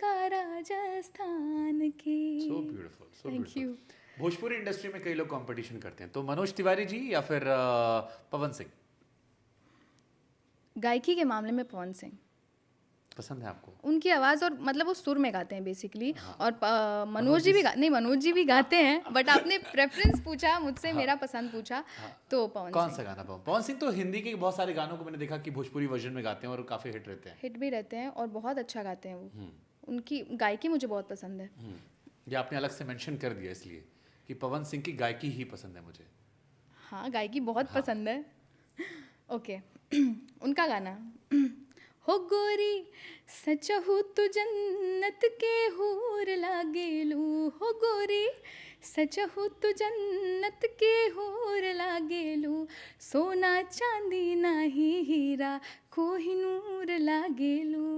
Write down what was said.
का राजस्थान के। So beautiful, so thank beautiful. You. Bhojpuri industry में कई लोग कंपटीशन करते हैं, तो मनोज तिवारी जी या फिर पवन सिंह गायकी के मामले में पवन सिंह पसंद है आपको? उनकी आवाज़, और मतलब वो सुर में गाते हैं बेसिकली। हाँ। और मनोज मनोज जी भी जी- नहीं, मनोज जी भी गाते हैं, बट आपने प्रेफरेंस पूछा मुझसे, मेरा पसंद पूछा, हाँ। तो पवन कौन सिंह। सा गाना? पवन सिंह तो हिंदी के बहुत सारे गानों को मैंने देखा कि भोजपुरी वर्जन में गाते हैं और काफ़ी हिट रहते हैं। हिट भी रहते हैं और बहुत अच्छा गाते हैं वो। उनकी गायकी मुझे बहुत पसंद है। ये आपने अलग से मेंशन कर दिया इसलिए कि पवन सिंह की गायकी ही पसंद है मुझे। हाँ, गायकी बहुत हाँ। पसंद है। ओके उनका गाना, हो गोरी सचहु तू जन्नत के हूर लागेलू, हो गोरी सचहु तू जन्नत के हूर लागेलू, सोना चांदी नाही हीरा कोहिनूर लागेलू,